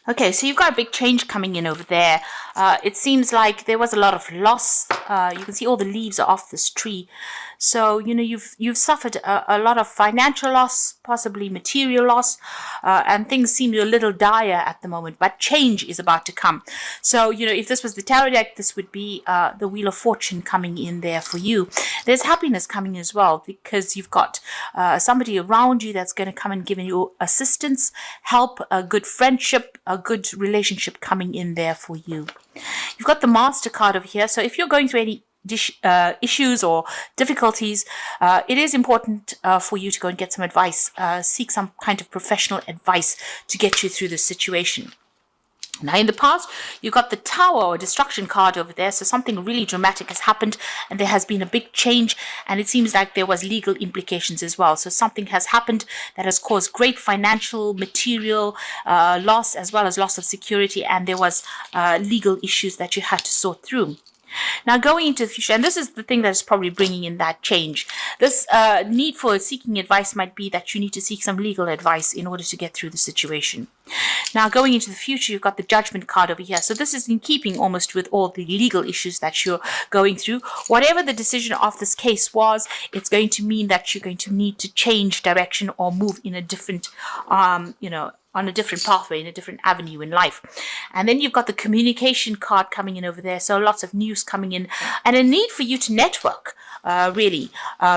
Okay, so you've got a big change coming in over there. It seems like there was a lot of loss. You can see all the leaves are off this tree. So, you've suffered a lot of financial loss, possibly material loss, and things seem a little dire at the moment, but change is about to come. So, if this was the tarot deck, this would be the Wheel of Fortune coming in there for you. There's happiness coming as well, because you've got somebody around you that's going to come and give you assistance, help, a good friendship, a good relationship coming in there for you. You've got the Master card over here. So if you're going through any issues or difficulties, it is important for you to go and get some advice, seek some kind of professional advice to get you through this situation. Now, in the past, you got the Tower or Destruction card over there. So something really dramatic has happened and there has been a big change. And it seems like there was legal implications as well. So something has happened that has caused great financial, material loss, as well as loss of security. And there was legal issues that you had to sort through. Now, going into the future, and this is the thing that's probably bringing in that change. This need for seeking advice might be that you need to seek some legal advice in order to get through the situation. Now, going into the future, you've got the Judgment card over here. So this is in keeping almost with all the legal issues that you're going through. Whatever the decision of this case was, it's going to mean that you're going to need to change direction or move in a different, on a different pathway, in a different avenue in life. And then you've got the Communication card coming in over there. So lots of news coming in and a need for you to network, really.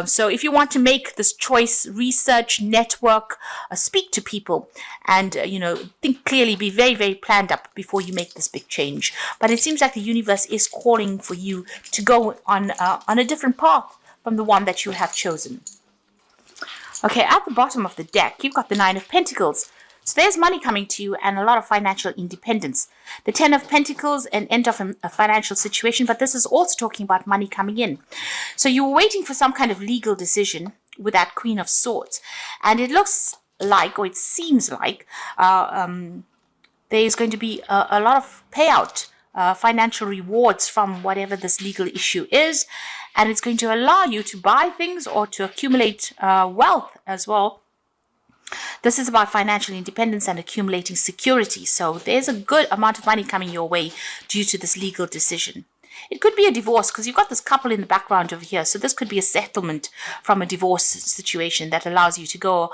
So if you want to make this choice, research, network, speak to people and, think clearly, be very, very planned up before you make this big change. But it seems like the universe is calling for you to go on a different path from the one that you have chosen. Okay, at the bottom of the deck, you've got the Nine of Pentacles. So there's money coming to you and a lot of financial independence. The Ten of Pentacles, an end of a financial situation, but this is also talking about money coming in. So you were waiting for some kind of legal decision with that Queen of Swords. And it looks like, or it seems like, there's going to be a lot of payout, financial rewards from whatever this legal issue is. And it's going to allow you to buy things or to accumulate wealth as well. This is about financial independence and accumulating security. So there's a good amount of money coming your way due to this legal decision. It could be a divorce because you've got this couple in the background over here. So this could be a settlement from a divorce situation that allows you to go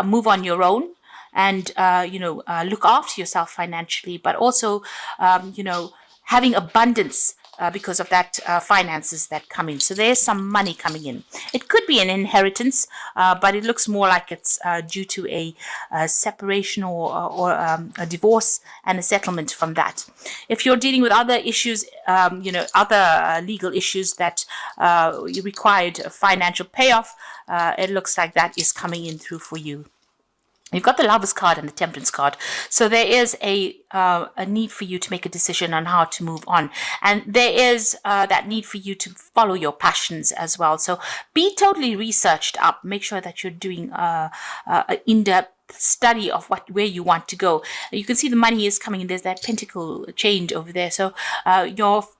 move on your own and, look after yourself financially, but also, having abundance because of that finances that come in. So there's some money coming in. It could be an inheritance, but it looks more like it's due to a separation or a divorce and a settlement from that. If you're dealing with other issues, other legal issues that required a financial payoff, it looks like that is coming in through for you. You've got the Lovers card and the Temperance card. So there is a need for you to make a decision on how to move on. And there is that need for you to follow your passions as well. So be totally researched up. Make sure that you're doing an in-depth study of where you want to go. You can see the money is coming in. There's that pentacle change over there. So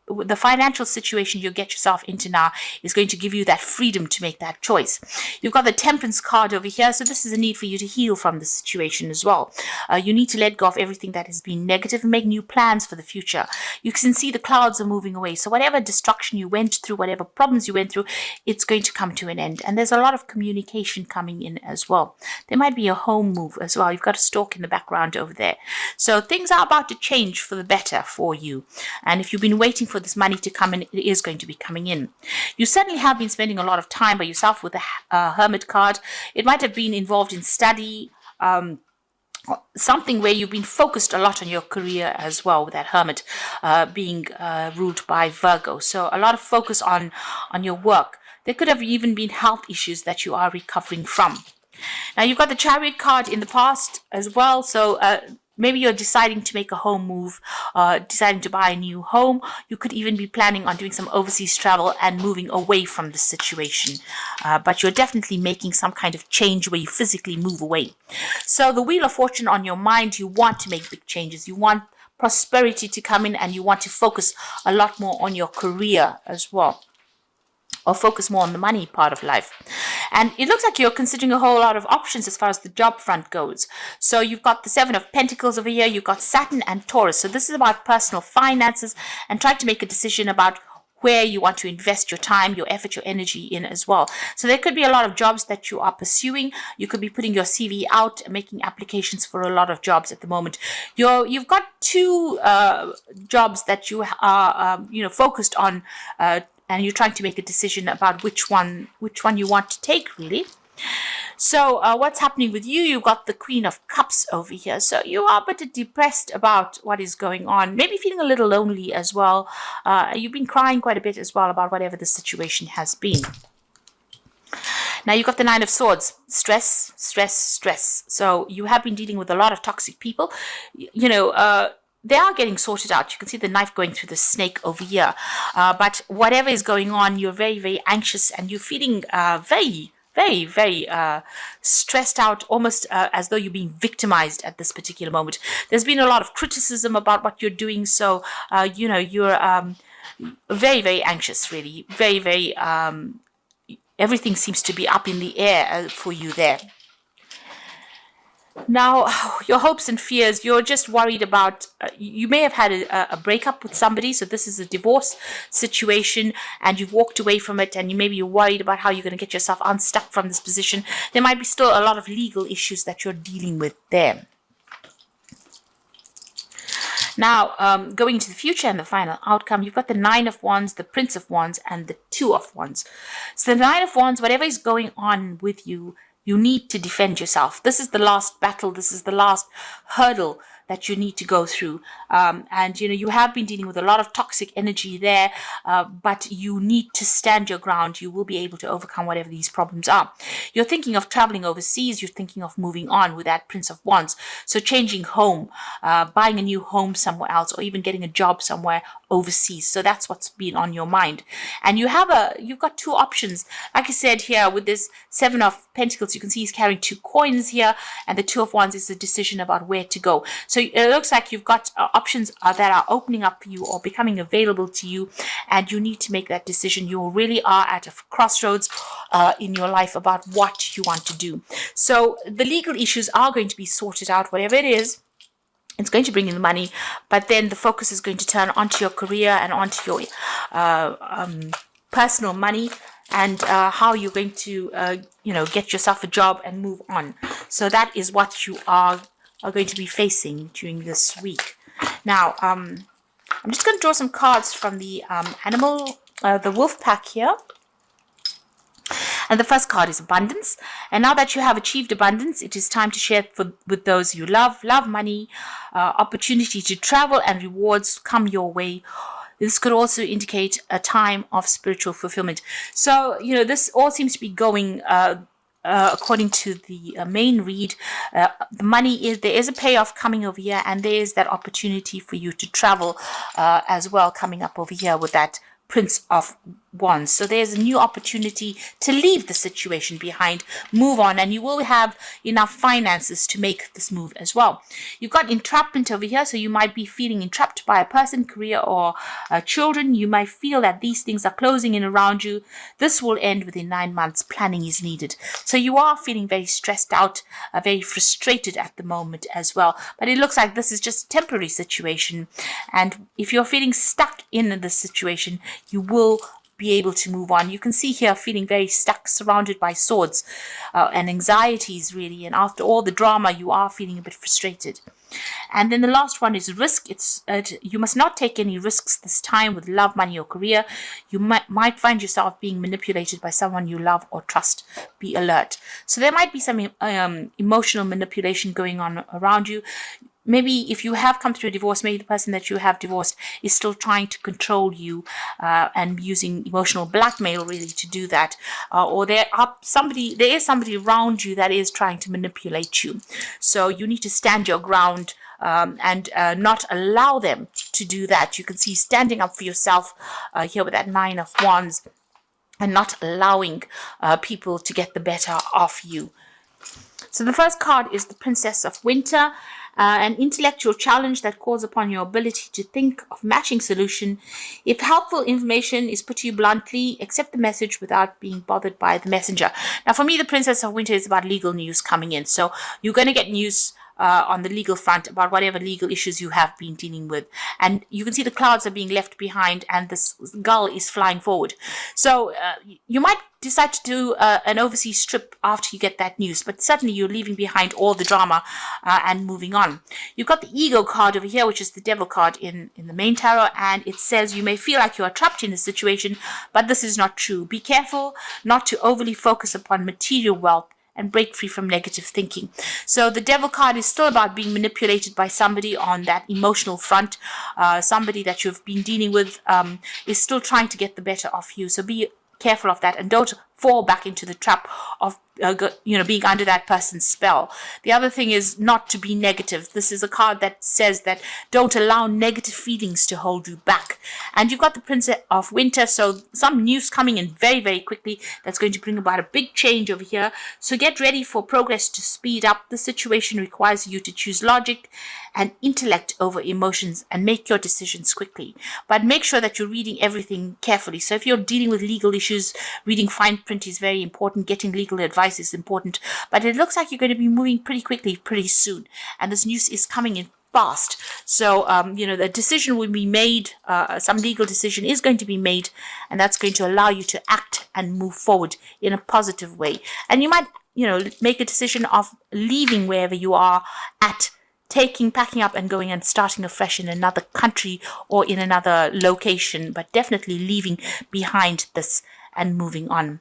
the financial situation you get yourself into now is going to give you that freedom to make that choice. You've got the Temperance card over here. So this is a need for you to heal from the situation as well. You need to let go of everything that has been negative and make new plans for the future. You can see the clouds are moving away. So whatever destruction you went through, whatever problems you went through, it's going to come to an end. And there's a lot of communication coming in as well. There might be a home move as well. You've got a stork in the background over there. So things are about to change for the better for you. And if you've been waiting for this money to come in, it is going to be coming in. You certainly have been spending a lot of time by yourself with the Hermit card. It might have been involved in study, something where you've been focused a lot on your career as well, with that Hermit being ruled by Virgo. So a lot of focus on your work. There could have even been health issues that you are recovering from. Now, you've got the Chariot card in the past as well. So maybe you're deciding to make a home move, deciding to buy a new home. You could even be planning on doing some overseas travel and moving away from the situation. But you're definitely making some kind of change where you physically move away. So the Wheel of Fortune on your mind, you want to make big changes. You want prosperity to come in and you want to focus a lot more on your career as well. or focus more on the money part of life. And it looks like you're considering a whole lot of options as far as the job front goes. So you've got the Seven of Pentacles over here, you've got Saturn and Taurus. So this is about personal finances and trying to make a decision about where you want to invest your time, your effort, your energy in as well. So there could be a lot of jobs that you are pursuing. You could be putting your CV out, making applications for a lot of jobs at the moment. You've got two jobs that you are focused on, and you're trying to make a decision about which one you want to take, really. So what's happening with you? You've got the Queen of Cups over here. So you are a bit depressed about what is going on. Maybe feeling a little lonely as well. You've been crying quite a bit as well about whatever the situation has been. Now you've got the Nine of Swords. Stress, stress, stress. So you have been dealing with a lot of toxic people. They are getting sorted out. You can see the knife going through the snake over here. But whatever is going on, you're very, very anxious and you're feeling very, very stressed out, almost as though you're being victimized at this particular moment. There's been a lot of criticism about what you're doing. So, you're very, very anxious, really. Very, very, everything seems to be up in the air for you there. Now, your hopes and fears, you're just worried about, you may have had a breakup with somebody, so this is a divorce situation, and you've walked away from it, and you're worried about how you're going to get yourself unstuck from this position. There might be still a lot of legal issues that you're dealing with there. Now, going into the future and the final outcome, you've got the Nine of Wands, the Prince of Wands, and the Two of Wands. So the Nine of Wands, whatever is going on with you, you need to defend yourself. This is the last battle. This is the last hurdle that you need to go through. And you have been dealing with a lot of toxic energy there, but you need to stand your ground. You will be able to overcome whatever these problems are. You're thinking of traveling overseas. You're thinking of moving on with that Prince of Wands. So changing home, buying a new home somewhere else, or even getting a job somewhere overseas. So that's what's been on your mind. And you've got two options. Like I said here, with this Seven of Pentacles, you can see he's carrying two coins here, and the Two of Wands is a decision about where to go. So it looks like you've got options that are opening up for you or becoming available to you, and you need to make that decision. You really are at a crossroads in your life about what you want to do. So the legal issues are going to be sorted out, whatever it is. It's going to bring in the money, but then the focus is going to turn onto your career and onto your personal money, and how you're going to, get yourself a job and move on. So that is what you are going to be facing during this week. Now, I'm just going to draw some cards from the the wolf pack here. And the first card is abundance. And now that you have achieved abundance, it is time to share with those you love. Love, money, opportunity to travel, and rewards come your way. This could also indicate a time of spiritual fulfillment. So, this all seems to be going according to the main read. The money there is a payoff coming over here, and there is that opportunity for you to travel as well coming up over here with that Prince of Wands. So there's a new opportunity to leave the situation behind, move on, and you will have enough finances to make this move as well. You've got entrapment over here, so you might be feeling entrapped by a person, career, or children. You might feel that these things are closing in around you. This will end within 9 months. Planning is needed. So you are feeling very stressed out, very frustrated at the moment as well. But it looks like this is just a temporary situation. And if you're feeling stuck in this situation, you will be able to move on. You can see here feeling very stuck, surrounded by swords and anxieties, really. And after all the drama, you are feeling a bit frustrated. And then the last one is risk. You must not take any risks this time with love, money, or career. You might find yourself being manipulated by someone you love or trust. Be alert. So there might be some emotional manipulation going on around you. Maybe if you have come through a divorce, maybe the person that you have divorced is still trying to control you and using emotional blackmail really to do that. Or there is somebody around you that is trying to manipulate you. So you need to stand your ground and not allow them to do that. You can see standing up for yourself here with that Nine of Wands, and not allowing people to get the better of you. So the first card is the Princess of Winter, An intellectual challenge that calls upon your ability to think of matching solution. If helpful information is put to you bluntly, accept the message without being bothered by the messenger. Now, for me, the Princess of Winter is about legal news coming in. So you're going to get news on the legal front about whatever legal issues you have been dealing with. And you can see the clouds are being left behind and this gull is flying forward. So you might decide to do an overseas trip after you get that news, but certainly you're leaving behind all the drama and moving on. You've got the ego card over here, which is the devil card in the main tarot, and it says you may feel like you are trapped in a situation, but this is not true. Be careful not to overly focus upon material wealth and break free from negative thinking. So the devil card is still about being manipulated by somebody on that emotional front. Somebody that you've been dealing with is still trying to get the better of you. So be careful of that and don't fall back into the trap of being under that person's spell. The other thing is not to be negative. This is a card that says that don't allow negative feelings to hold you back. And you've got the Prince of Winter, so some news coming in very, very quickly that's going to bring about a big change over here. So get ready for progress to speed up. The situation requires you to choose logic and intellect over emotions and make your decisions quickly. But make sure that you're reading everything carefully. So if you're dealing with legal issues, reading fine print is very important. Getting legal advice is important. But it looks like you're going to be moving pretty quickly, pretty soon. And this news is coming in fast. So, the decision will be made. Some legal decision is going to be made. And that's going to allow you to act and move forward in a positive way. And you might, make a decision of leaving wherever you are at, packing up and going and starting afresh in another country or in another location, but definitely leaving behind this and moving on.